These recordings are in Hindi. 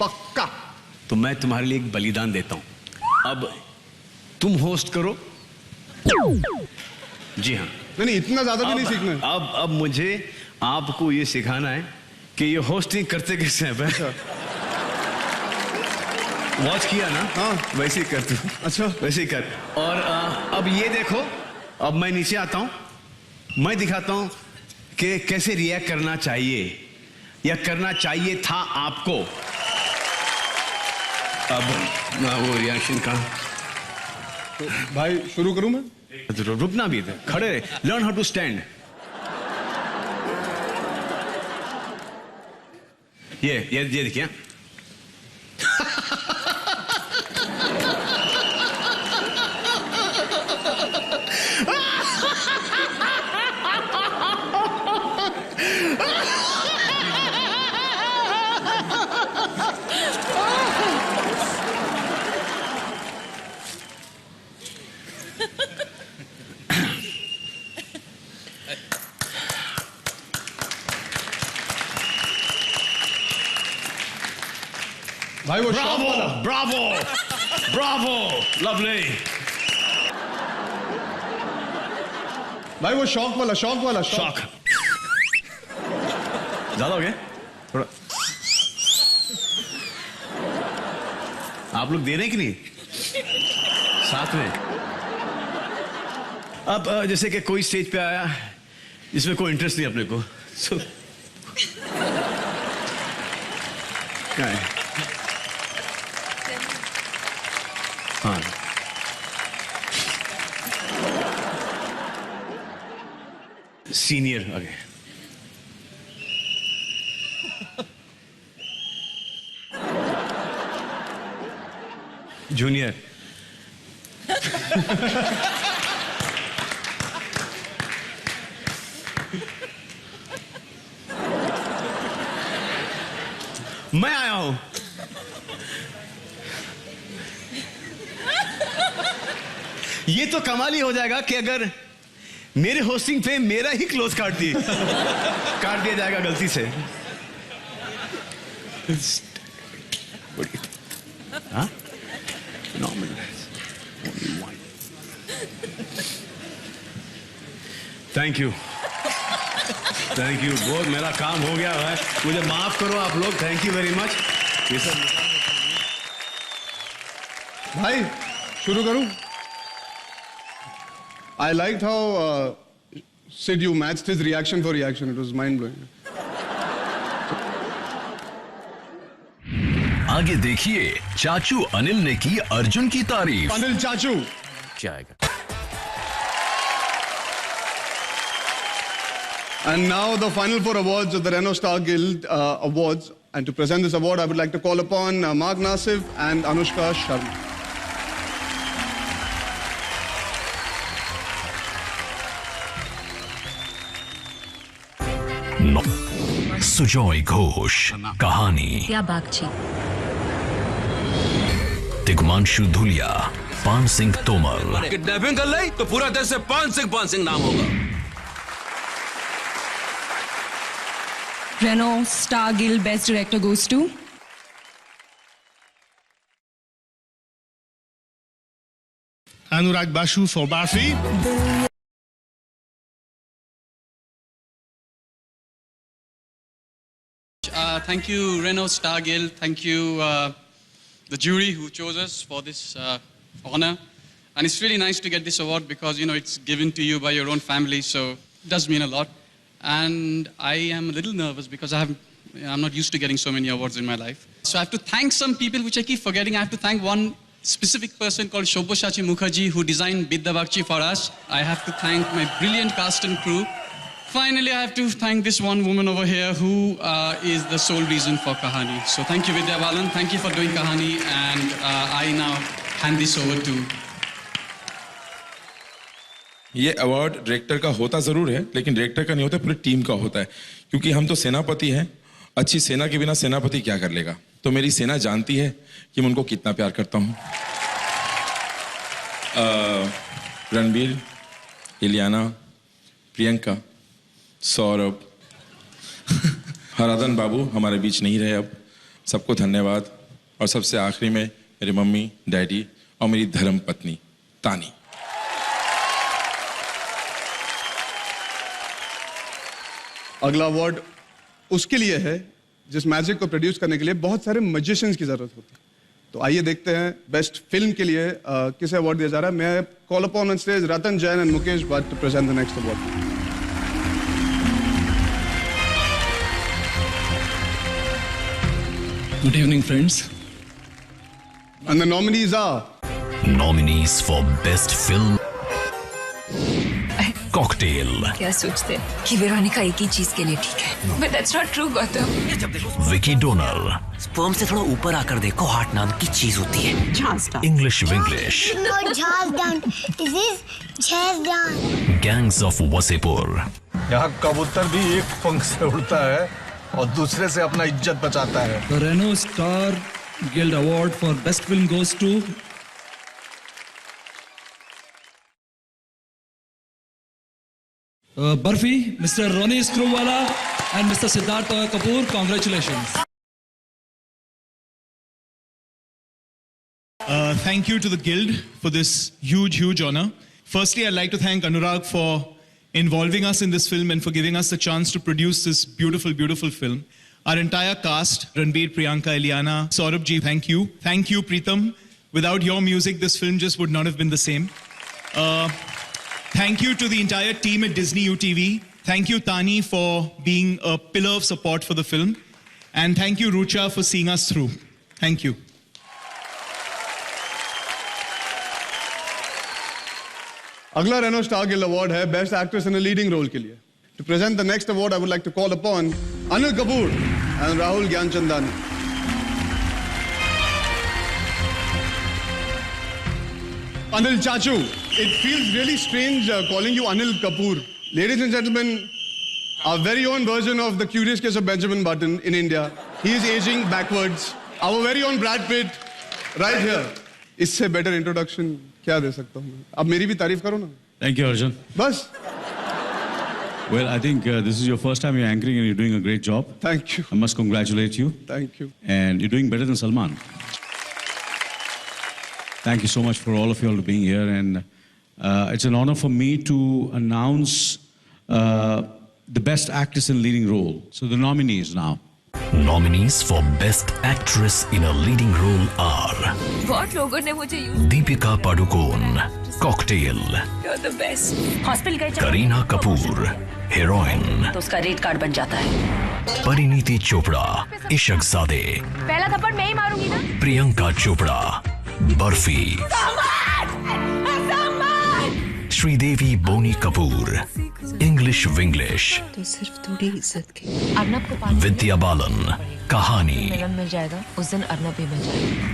पक्का। तो मैं तुम्हारे लिए एक बलिदान देता हूं। अब तुम होस्ट करो। जी हाँ। नहीं, इतना ज्यादा भी नहीं सीखना है। अब मुझे आपको ये सिखाना है कि ये होस्टिंग करते कैसे हैं। वॉच किया ना? हाँ, वैसे ही कर तू। अच्छा, वैसे ही कर। और अब ये देखो, अब मैं नीचे आता हूं, मैं दिखाता हूं कि कैसे रिएक्ट करना चाहिए या करना चाहिए था आपको। अब ना वो रिएक्शन का तो भाई शुरू करूं मैं? रुकना भी था, खड़े लर्न हाउ टू स्टैंड। ये देखिए। भाई वो शौक वाला। Bravo Bravo lovely. भाई वो शौक वाला शौक ज्यादा हो गया थोड़ा। आप लोग दे रहे हैं कि नहीं साथ में? अब जैसे कि कोई स्टेज पे आया जिसमें कोई इंटरेस्ट नहीं अपने को, क्या है? हाँ, सीनियर आगे। जूनियर। मैं आया हूं। ये तो कमाल ही हो जाएगा कि अगर मेरे होस्टिंग पे मेरा ही क्लोज काट दिया जाएगा गलती से। हाँ? थैंक यू बहुत मेरा काम हो गया है, मुझे माफ करो आप लोग। Thank you very much. ये सब भाई शुरू करूं? I liked how Sid, you matched his reaction for reaction. It was mind blowing. आगे देखिए, चाचू अनिल ने की अर्जुन की तारीफ। अनिल चाचू क्या आएगा? And now the final 4 awards of the Renault Star Guild Awards. And to present this award, I would like to call upon Mark Nasif and Anushka Sharma. Sujoy Ghosh कहानी, क्या बागची, तिग्मांशु धुलिया, पान सिंह तोमर। किडनैपिंग कर ली तो पूरा देश से पान सिंह नाम होगा। Renault Star Guild Best Director goes to Anurag Bashu for Barfi. Thank you, Renault Star Guild. Thank you, the jury who chose us for this honor. And it's really nice to get this award because, you know, it's given to you by your own family, so it does mean a lot. And I am a little nervous because I'm not used to getting so many awards in my life. So I have to thank some people, which I keep forgetting. I have to thank one specific person called Shobhoshachi Mukherjee, who designed Bidya Bakshi for us. I have to thank my brilliant cast and crew. Finally, I have to thank this one woman over here who is the sole reason for Kahani. So thank you, Vidya Balan. Thank you for doing Kahani. And I now hand this over to... ये अवार्ड डायरेक्टर का होता ज़रूर है, लेकिन डायरेक्टर का नहीं होता, पूरी टीम का होता है। क्योंकि हम तो सेनापति हैं, अच्छी सेना के बिना सेनापति क्या कर लेगा। तो मेरी सेना जानती है कि मैं उनको कितना प्यार करता हूँ। रणबीर, इलियाना, प्रियंका, सौरभ, हराधन बाबू हमारे बीच नहीं रहे अब, सबको धन्यवाद। और सबसे आखिरी में मेरी मम्मी, डैडी और मेरी धर्म पत्नी तानी। अगला अवार्ड उसके लिए है जिस मैजिक को प्रोड्यूस करने के लिए बहुत सारे मैजिशियंस की जरूरत होती है। तो आइए देखते हैं बेस्ट फिल्म के लिए किसे अवार्ड दिया जा रहा है। मैं call upon on stage Ratan Jain and Mukesh Bhatt to present the next award. Good evening, friends. And the nominees are Nominees for Best Film Cocktail, क्या सोचते हैं कि वेरोनिका एक ही चीज के लिए ठीक है? But that's not true, Gautam. Vicky Donor, sperm से थोड़ा ऊपर आकर देखो, हार्ट नाम की चीज होती है। English Winglish, No, jazz down. This is jazz down. Gangs of Wasseypur, यहाँ कबूतर भी एक पंख से उड़ता है और दूसरे से अपना इज्जत बचाता है। The Renault Star Guild Award for Best Film goes to Barfi, Mr. Ronnie Screwwala and Mr. Siddharth Kapoor. Congratulations. Thank you to the Guild for this huge honor. Firstly, I'd like to thank Anurag for involving us in this film and for giving us the chance to produce this beautiful film. Our entire cast, Ranbir, Priyanka, Eliana, Saurabh ji, thank you. Thank you, Preetham. Without your music, this film just would not have been the same. Thank you to the entire team at Disney UTV. Thank you, Tani, for being a pillar of support for the film. And thank you, Rucha, for seeing us through. Thank you. अगला रेनो स्टार गिल्ड अवार्ड है best actress in a leading role के लिए। To present the next award I would like to call upon Anil Kapoor and Rahul Gyanchandani. Anil Chachu, it feels really strange calling you Anil Kapoor. Ladies and gentlemen, our very own version of the Curious Case of Benjamin Button in India. He is aging backwards. Our very own Brad Pitt, right here. इससे better introduction क्या दे सकता हूँ? अब मेरी भी तारीफ करो ना। Thank you, Arjun. बस। Well, I think this is your first time you're anchoring and you're doing a great job. Thank you. I must congratulate you. Thank you. And you're doing better than Salman. Thank you so much for all of you all being here, and it's an honor for me to announce the best actress in leading role. So the nominees now. Nominees for Best Actress in a Leading Role are बहुत लोगों ने मुझे Deepika Padukone, Cocktail, You're the best. Hospital गए Kareena Kapoor, Heroine, तो उसका रेट कार्ड बन जाता है। Pariniti Chopra, Ishaqzade, पहला थप्पड़ मैं ही मारूंगी ना। Priyanka Chopra, Barfi, Sridevi Boni Kapoor, English Winglish, तो सिर्फ थोड़ी इज्जत की। अर्नब को पानी Vidya Balan, Kahani, मिलन मिल जाएगा, उस दिन अर्नब भी मिल जाएगा।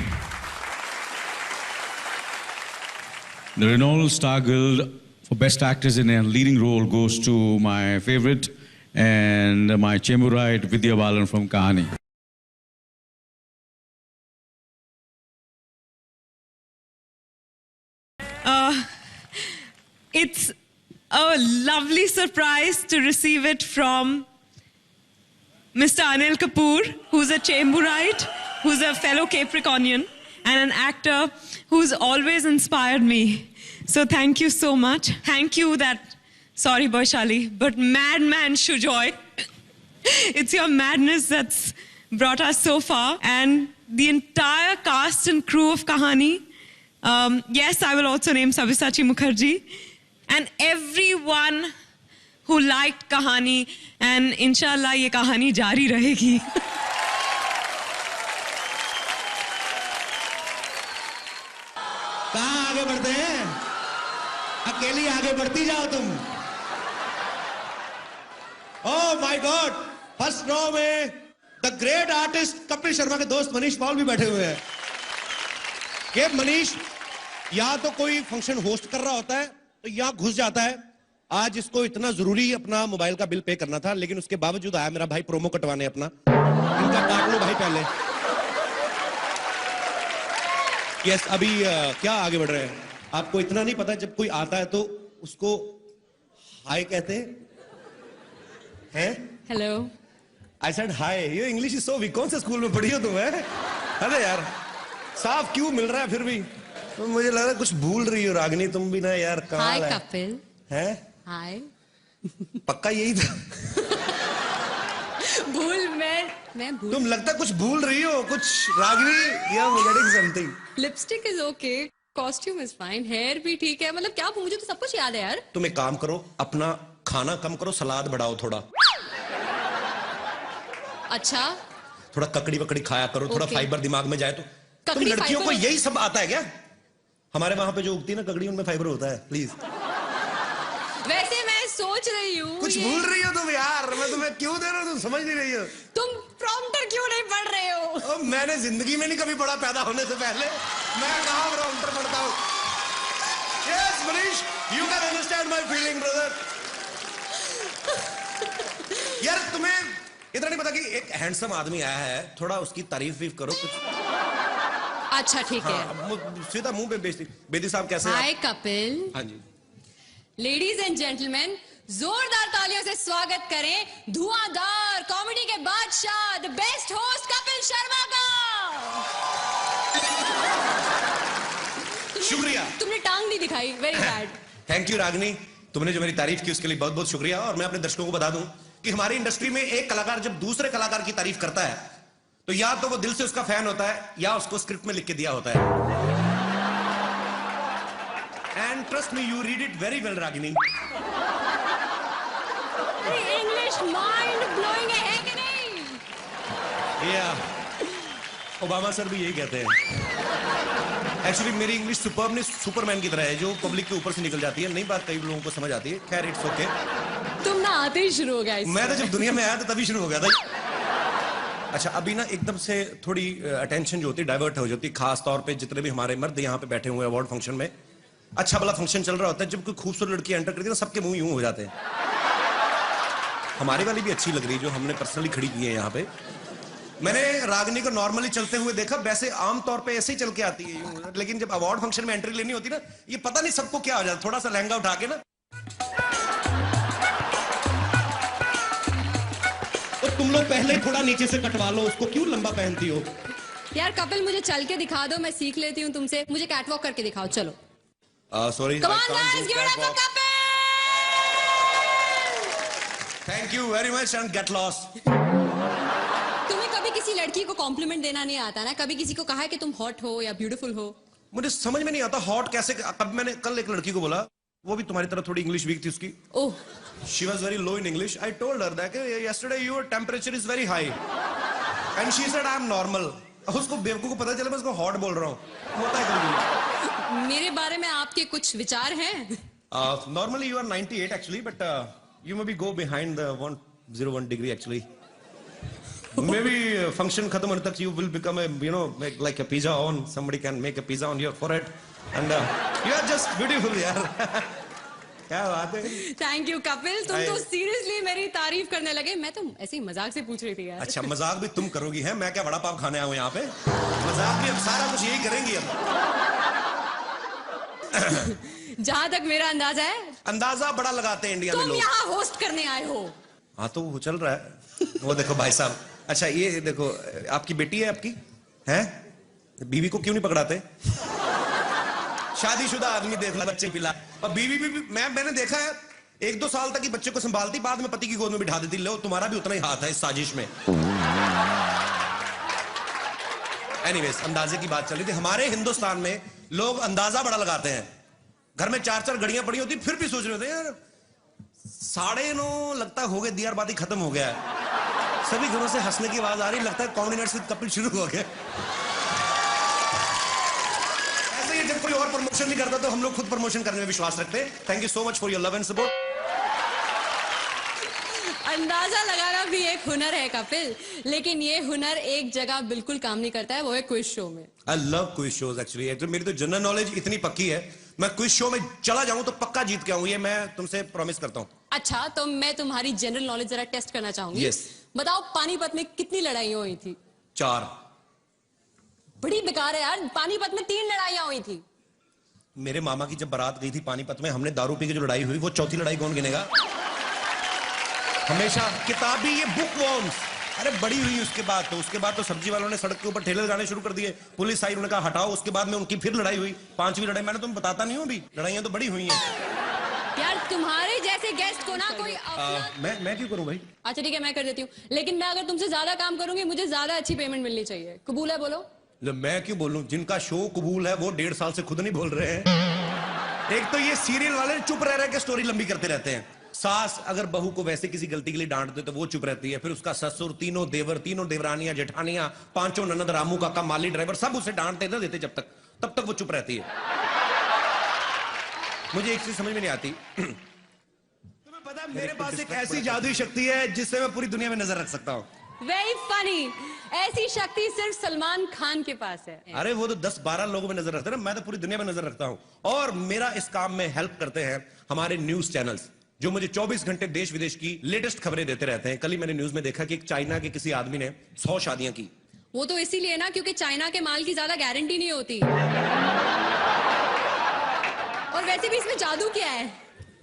The Renault Star Guild for Best Actress in a Leading Role goes to my favorite and my Chemurite Vidya Balan from Kahani. It's a lovely surprise to receive it from Mr. Anil Kapoor, who's a Chamberite, who's a fellow Capricornian, and an actor who's always inspired me. So thank you so much. Thank you that, sorry Boishali, but madman Shujoy. It's your madness that's brought us so far. And the entire cast and crew of Kahani. Yes, I will also name Sabyasachi Mukherjee. And everyone who liked Kahani. And inshallah, ये कहानी जारी रहेगी. कहाँ आगे बढ़ते हैं? अकेली आगे बढ़ती जाओ तुम. Oh my God! First row में the great artist Kapil Sharma के दोस्त मनीष पॉल भी बैठे हुए हैं. ये मनीष या तो कोई फंक्शन होस्ट कर रहा होता है तो यहाँ घुस जाता है. आज इसको इतना जरूरी अपना मोबाइल का बिल पे करना था, लेकिन उसके बावजूद आया मेरा भाई प्रोमो कटवाने अपना. इनका काट लो भाई पहले. यस, अभी क्या आगे बढ़ रहे हैं? आपको इतना नहीं पता, जब कोई आता है तो उसको हाय कहते हैं? Hello. I said hi. Your English is so weak. कौन से स्कूल में पढ़ी हो तुम? अरे यार साफ क्यों मिल रहा है फिर भी? तो मुझे लग रहा है कुछ भूल रही हो रागनी तुम भी ना यार. हाय कपिल. हैं? हाय. पक्का यही था? भूल मैं भूल. तुम लगता कुछ भूल रही हो कुछ रागनी. या getting something. Lipstick is okay. Costume is fine. Hair भी ठीक है. मतलब क्या मुझे तो सब कुछ याद है यार. तुम एक काम करो अपना खाना कम करो सलाद बढ़ाओ थोड़ा. अच्छा. थोड़ा ककड़ी वकड़ी खाया करो. थोड़ा फाइबर दिमाग में जाए तो. तुम लड़कियों को यही सब आता है क्या? हमारे वहां पे जो उगती है ना ककड़ी उनमें फाइबर होता है. प्लीज. वैसे मैं सोच रही हूँ कुछ भूल रही हो तुम यार. मैं तुम्हें क्यों दे रहा हूँ तुम समझ नहीं रही हो. तुम प्रॉम्प्टर क्यों नहीं पढ़ रहे हो? मैंने जिंदगी में नहीं कभी पढ़ा पैदा होने से पहले. मैं कहाँ प्रॉम्प्टर पढ़ता हूँ. Yes, Manish, you can understand my feeling, brother. यार तुम्हें इतना नहीं पता कि एक हैंडसम आदमी आया है. थोड़ा उसकी तारीफ भी करो कुछ. अच्छा ठीक है. सीधा मुंह पे बेदी साहब कैसे? हाय कपिल. हाँ जी. लेडीज एंड जेंटलमैन, जोरदार तालियों से स्वागत करें धुआंधार कॉमेडी के बादशाह, the best host Kapil Sharma का. शुक्रिया. तुमने टांग नहीं दिखाई. Very bad. थैंक यू रागनी. तुमने जो मेरी तारीफ की उसके लिए बहुत बहुत शुक्रिया. और मैं अपने दर्शकों को बता दूं कि हमारी इंडस्ट्री में एक कलाकार जब दूसरे कलाकार की तारीफ करता है तो या तो वो दिल से उसका फैन होता है या उसको स्क्रिप्ट में लिख के दिया होता है. And trust me you read it very well Ragini. English mind blowing है कि नहीं? ओबामा सर भी यही कहते हैं. एक्चुअली मेरी इंग्लिश सुपर्ब सुपरमैन की तरह है जो पब्लिक के ऊपर से निकल जाती है. नहीं बात कई लोगों को समझ आती है. खैर इट्स ओके. तुम ना आते ही शुरू हो गया. मैं तो जब दुनिया में आया तो तभी शुरू हो गया था. अच्छा अभी ना एकदम से थोड़ी अटेंशन जो होती है डाइवर्ट हो जाती है. खास तौर पे जितने भी हमारे मर्द यहाँ पे बैठे हुए अवार्ड फंक्शन में. अच्छा भला फंक्शन चल रहा होता है. जब कोई खूबसूरत लड़की एंटर करती है ना सबके मुंह यूं हो जाते हैं. हमारी वाली भी अच्छी लग रही है जो हमने पर्सनली खड़ी की है यहाँ पे. मैंने रागनी को नॉर्मली चलते हुए देखा. वैसे आमतौर पे ऐसे ही चल के आती है. लेकिन जब अवार्ड फंक्शन में एंट्री लेनी होती ना ये पता नहीं सबको क्या हो जाता. थोड़ा सा लहंगा उठा के ना तो तुम लोग पहले थोड़ा नीचे से कटवा लो उसको. क्यों लंबा पहनती हो? यार कपिल मुझे चल के दिखा दो. मैं सीख लेती हूँ तुमसे. मुझे कैटवॉक करके दिखाओ. चलो. Sorry. Thank you very much and get lost. तुम्हें कभी किसी लड़की को कॉम्प्लीमेंट देना नहीं आता ना? कभी किसी को कहा है कि तुम हॉट हो या ब्यूटीफुल हो? मुझे समझ में नहीं आता हॉट कैसे. कब मैंने कल एक लड़की को बोला वो भी तुम्हारी तरह थोड़ी इंग्लिश वीक थी उसकी. ओह. She was very low in English. I told her that yesterday your temperature is very high, and she said I am normal. उसको बेवकूफ को पता चला मैं उसको हॉट बोल रहा हूँ. होता है कभी. मेरे बारे में आपके कुछ विचार हैं? Normally you are 98 actually, but you maybe go behind the 101 degree actually. Maybe function खत्म होने तक you will become a like a pizza on. Somebody can make a pizza on your forehead, and you are just beautiful यार. क्या बात है. Thank you Kapil. तुम तो सीरियसली मेरी तारीफ करने लगे. मैं तो ऐसे ही मजाक से पूछ रही थी यार. अच्छा मजाक भी तुम करोगी है? मैं क्या बड़ा पाव खाने आया हूँ यहाँ पे? मजाक भी अब सारा कुछ यही करेंगी अब. जहां तक मेरा अंदाजा है. अंदाजा बड़ा लगाते हैं इंडिया में लोग. तुम यहाँ होस्ट करने आए हो. हाँ तो वो चल रहा है. वो देखो भाई साहब. अच्छा ये देखो आपकी बेटी है आपकी है. बीवी को क्यों नहीं पकड़ाते? शादीशुदा आदमी देख ला बच्चे पिला. और बीवी भी मैंने देखा है 1-2 साल तक ही बच्चे को संभालती. बाद में पति की गोद में बिठा देती. लो तुम्हारा भी उतना ही हाथ है इस साजिश में. एनीवेज अंदाजे की बात चल रही थी. हमारे हिंदुस्तान में लोग अंदाजा बड़ा लगाते हैं. घर में 4-4 घड़ियां पड़ी होती फिर भी सोच रहे होते यार 9:30 लगता है हो गए. दियार बाती खत्म हो गया है. सभी घरों से हंसने की आवाज आ रही. लगता है कॉमेडी नाइट विद कपिल शुरू हो गया. जब कोई और प्रमोशन नहीं करता तो हम लोग खुद प्रमोशन करने में विश्वास रखते हैं. Thank you so much for your love and support. अंदाजा लगाना भी एक हुनर है कपिल. लेकिन ये हुनर एक जगह बिल्कुल काम नहीं करता है. वो है क्विज शो में. I love quiz shows actually. मेरी तो जनरल नॉलेज इतनी पक्की है मैं क्विज शो में चला जाऊं तो पक्का जीत के आऊं. ये मैं तुमसे प्रॉमिस करता हूं. अच्छा तो मैं तुम्हारी जनरल नॉलेज जरा टेस्ट करना चाहूंगी. yes. बताओ पानीपत में कितनी लड़ाइयां हुई थी? 4. बड़ी बेकार है यार. पानीपत में 3 लड़ाइयां हुई थी. मेरे मामा की जब बारात गई थी पानीपत में हमने दारू पी के जो लड़ाई हुई वो चौथी लड़ाई कौन गिनेगा? हमेशा किताबी ये बुक वॉर्म्स अरे बड़ी हुई उसके बाद तो सब्जी वालों ने सड़क के ऊपर ठेले लगाने शुरू कर दिए, पुलिस आई, उन्होंने कहा हटाओ, उसके बाद में उनकी फिर लड़ाई हुई, 5वीं लड़ाई। मैंने तुम्हें बताता नहीं हूँ अभी, लड़ाइयाँ तो बड़ी हुई हैं यार। तुम्हारे जैसे गेस्ट को ना कोई मैं क्यों करूँ भाई? अच्छा ठीक है, मैं कर देती हूँ, लेकिन मैं अगर तुमसे ज्यादा काम करूंगी मुझे ज्यादा अच्छी पेमेंट मिलनी चाहिए। कबूल है? बोलो। मैं क्यों बोलूं? जिनका शो कबूल है वो 1.5 साल से खुद नहीं बोल रहे हैं। एक तो ये सीरियल वाले चुप रह के स्टोरी लंबी करते रहते हैं। सास अगर बहू को वैसे किसी गलती के लिए डांट दे तो वो चुप रहती है, फिर उसका ससुर, तीनों देवर, तीनों देवरानियां, जेठानियां, 5 ननद, रामू काका, माली ड्राइवर, सब उसे डांटते ना देते तब तक वो चुप रहती है। मुझे एक चीज समझ में नहीं आती, तुम्हें पता है मेरे पास एक ऐसी जादुई शक्ति है जिससे मैं पूरी दुनिया में नजर रख सकता हूँ। Very funny. ऐसी शक्ति सिर्फ सलमान खान के पास है। अरे वो तो 10-12 लोगों में नजर रखते हैं ना, मैं तो पूरी दुनिया में नजर रखता हूं। और मेरा इस काम में हेल्प करते हैं हमारे न्यूज चैनल्स, जो मुझे 24 घंटे देश विदेश की लेटेस्ट खबरें देते रहते हैं। कल ही मैंने न्यूज में देखा कि एक चाइना के किसी आदमी ने 100 शादियां की। वो तो इसीलिए ना क्योंकि चाइना के माल की ज्यादा गारंटी नहीं होती। और वैसे भी इसमें जादू क्या है?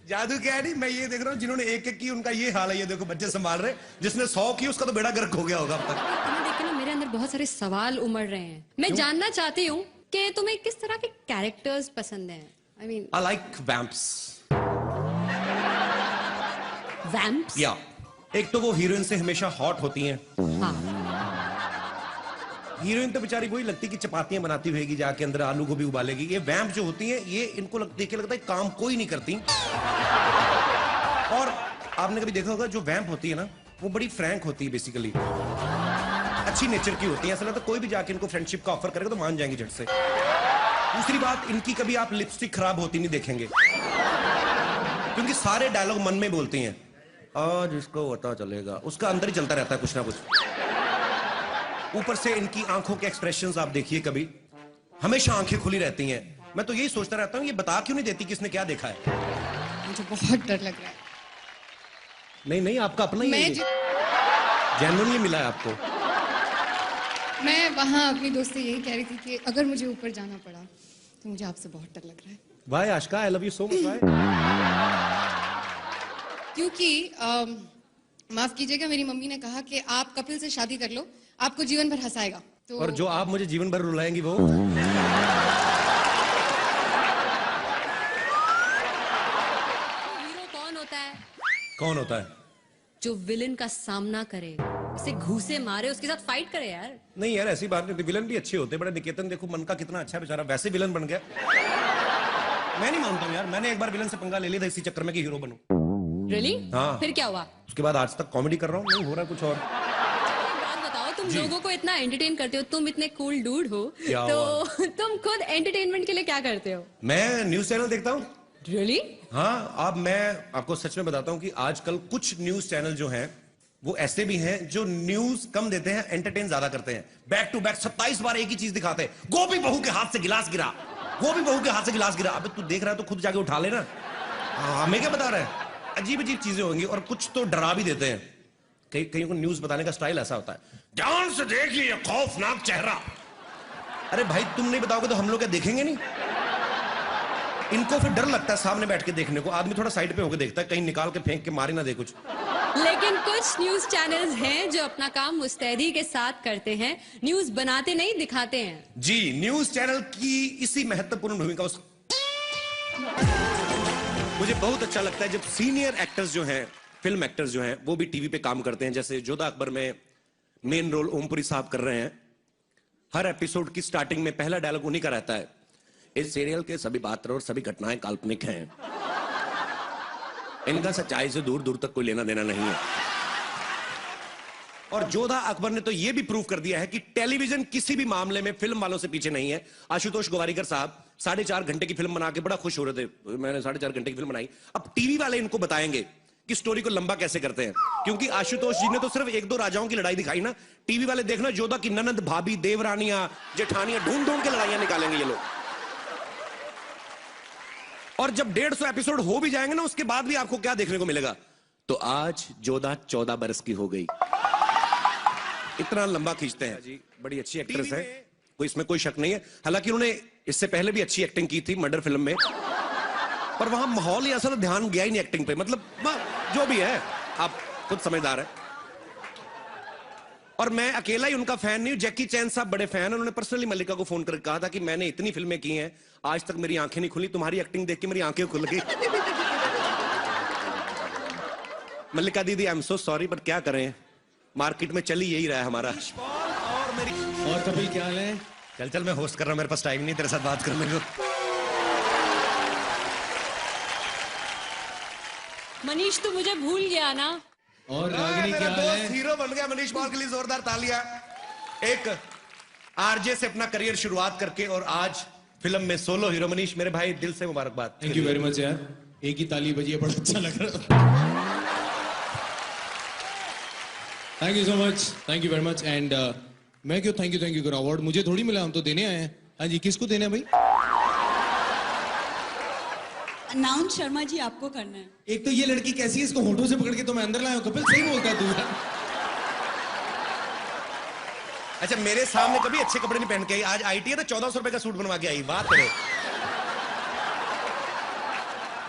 जादू क्या है? नहीं, मैं ये देख रहा हूँ जिन्होंने एक की उनका ये हाल है। ये देखो बच्चे संभाल रहे, जिसने 100 की उसका तो बेड़ा गर्क हो गया होगा अब तक। तुम्हें देख के ना मेरे अंदर बहुत सारे सवाल उमड़ रहे हैं। मैं जानना चाहती हूँ कि तुम्हें किस तरह के कैरेक्टर्स पसंद हैं? I mean, I like vamps. Vamps? या एक तो वो हीरोइन से हमेशा हॉट होती हैं। हाँ। हीरोइन तो बेचारी वही लगती कि चपातियां बनाती होगी, जाके अंदर आलू गोभी उबालेगी। ये वैम्प जो होती हैं ये इनको देख के लगता है काम कोई नहीं करती। और आपने कभी देखा होगा जो वैम्प होती है ना वो बड़ी फ्रैंक होती है, बेसिकली अच्छी नेचर की होती है। ऐसा लगता है कोई भी जाके इनको फ्रेंडशिप का ऑफर करेगा तो मान जाएंगी झट से। दूसरी बात, इनकी कभी आप लिपस्टिक खराब होती नहीं देखेंगे, क्योंकि सारे डायलॉग मन में बोलती हैं। आज इसको पता चलेगा, उसका अंदर ही चलता रहता है कुछ ना कुछ। ऊपर से इनकी आंखों के एक्सप्रेशंस आप देखिए, कभी हमेशा आंखें खुली रहती हैं। मैं तो यही सोचता रहता हूँ ये बता क्यों नहीं देती किसने क्या देखा है। मुझे बहुत डर लग रहा है। नहीं आपका अपना ही जेन्युइनली मिला है आपको। मैं वहां अपनी दोस्त से यही कह रही थी कि अगर मुझे ऊपर जाना पड़ा तो मुझे आपसे बहुत डर लग रहा है। Why Ashika, I love you so much. Why? क्योंकि माफ कीजिएगा, मेरी मम्मी ने कहा कि आप कपिल से शादी कर लो, आपको जीवन भर हंसाएगा। तो और जो आप मुझे जीवन भर रुलाएंगी वो? हीरो कौन होता है? कौन होता है? जो विलन का सामना करे, उसे घूसे मारे, उसके साथ फाइट करे यार। नहीं यार ऐसी बात नहीं, विलन भी अच्छे होते। बड़े निकेतन देखो मन का कितना अच्छा बेचारा, वैसे विलन बन गया। मैं नहीं मानता हूँ यार, मैंने एक बार विलन से पंगा ले लिया था इसी चक्कर में कि हीरो बनूं। Really? हाँ। फिर क्या हुआ? उसके बाद आज तक कॉमेडी कर रहा हूँ, नहीं हो रहा कुछ और। बात बताओ, तुम लोगों को इतना एंटरटेन करते हो, तुम इतने कूल डूड हो, तो तुम खुद एंटरटेनमेंट के लिए क्या करते हो? मैं न्यूज चैनल देखता हूँ। Really? हाँ, अब मैं आपको सच में बताता हूँ कि आजकल कुछ न्यूज चैनल जो हैं वो ऐसे भी हैं जो न्यूज कम देते हैं, एंटरटेन ज्यादा करते हैं। बैक टू बैक 27 बार एक ही चीज दिखाते हैं। गोभी बहू के हाथ से गिलास गिरा, गोभी बहू के हाथ से गिलास गिरा। अबे तू देख रहा है तो खुद जाके उठा लेना। हमें क्या बता रहा है? अजीब अजीब चीजें होंगी और कुछ तो डरा भी देते हैं। कहीं को न्यूज बताने का स्टाइल ऐसा होता है, ध्यान से देखिए खौफनाक चेहरा। अरे भाई तुम नहीं बताओगे तो हम लोग क्या देखेंगे नहीं? इनको फिर डर लगता है सामने बैठ के देखने को। आदमी थोड़ा साइड पे होकर देखता है कहीं निकाल के फेंक के मारे ना दे कुछ। लेकिन कुछ न्यूज चैनल्स हैं जो अपना काम मुस्तैदी के साथ करते हैं, न्यूज बनाते नहीं दिखाते हैं। जी, न्यूज चैनल की इसी महत्वपूर्ण भूमिका मुझे बहुत अच्छा लगता है जब सीनियर एक्टर्स जो हैं, फिल्म एक्टर्स जो हैं, वो भी टीवी पे काम करते हैं। जैसे जोधा अकबर में मेन रोल ओमपुरी साहब कर रहे हैं। हर एपिसोड की स्टार्टिंग में पहला डायलॉग उन्हीं का रहता है, इस सीरियल के सभी पात्र और सभी घटनाएं काल्पनिक हैं, इनका सच्चाई से दूर दूर तक कोई लेना देना नहीं है। और जोधा अकबर ने तो यह भी प्रूव कर दिया है कि टेलीविजन किसी भी मामले में फिल्म वालों से पीछे नहीं है। आशुतोष गोवारिकर साहब 4.5 घंटे की फिल्म बना के बड़ा खुश हो रहे थे, मैंने 4.5 घंटे की फिल्म बनाई। अब टीवी वाले इनको बताएंगे कि स्टोरी को लंबा कैसे करते हैं, क्योंकि आशुतोष जी ने तो सिर्फ 1-2 राजाओं की लड़ाई दिखाई ना। टीवी वाले देखना जोधा की ननद, भाभी, देवरानियां, जेठानियां ढूंढ ढूंढ के लड़ाइयां निकालेंगे ये लोग। और जब 150 एपिसोड हो भी जाएंगे ना, उसके बाद भी आपको क्या देखने को मिलेगा? तो आज जोधा 14 बरस की हो गई। इतना लंबा खींचते हैं जी। बड़ी अच्छी एक्ट्रेस है, कोई इसमें कोई शक नहीं है। हालांकि उन्होंने इससे पहले भी अच्छी एक्टिंग की थी मर्डर फिल्म में, पर वहां माहौल ही ऐसा ना, ध्यान गया ही नहीं एक्टिंग पे। मतलब जो भी है, आप खुद समझदार है। और मैं अकेला ही उनका फैन नहीं हूं, जैकी चैन साहब बड़े फैन हैं। उन्होंने पर्सनली मल्लिका को फोन करके कहा था कि मैंने इतनी फिल्में की हैं, आज तक मेरी आंखें नहीं खुली, तुम्हारी एक्टिंग देख के मेरी आंखें खुल गई। मल्लिका दीदी, I am so sorry, but क्या करें, मार्केट में चली यही रहा है हमारा। और कपिल क्या हाल है? चल चल, मैं होस्ट कर रहा हूं, मेरे पास टाइम नहीं तेरे साथ बात करने को। मनीष तू मुझे भूल गया ना? और रागिनी क्या हाल है? हीरो बन गया मनीष पॉल के लिए जोरदार तालियां। एक आरजे से अपना करियर शुरुआत करके और आज फिल्म में सोलो हीरो। मनीष मेरे भाई, दिल से मुबारकबाद। थैंक यू वेरी मच यार, एक ही ताली बजी है, बड़ा अच्छा लग रहा है। Thank you so much, thank you very much. And मैं क्यों थैंक यू करूं? अवार्ड मुझे थोड़ी मिला, हम तो देने आए हैं। हाँ जी, किसको देना है भाई? अनाउंस शर्मा जी आपको करना है। एक तो ये लड़की कैसी है, इसको होठों से पकड़ के तो मैं अंदर लाया हूं। कपिल सही बोलता है तू। अच्छा, मेरे सामने कभी अच्छे कपड़े नहीं पहन के आई, आज आईटी है तो 1400 रुपए का सूट बनवा के आई। बात करो,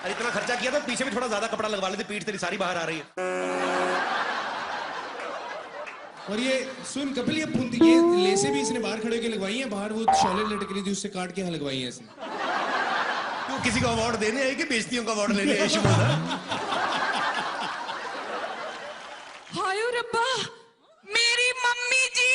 अरे इतना खर्चा किया तो पीछे भी थोड़ा ज्यादा कपड़ा लगवा लेते, पीठ तेरी सारी बाहर आ रही है। और ये सुन कपिल, ये लेसे भी इसने बाहर खड़े होकर लगवाई हैं, बाहर वो शॉले लटक रही थी उससे काट के यहाँ लगवाई हैं इसने। तू किसी को अवार्ड देने आई कि बेइज्जतियों का अवार्ड लेने आई? हाय रब्बा, मेरी मम्मी जी।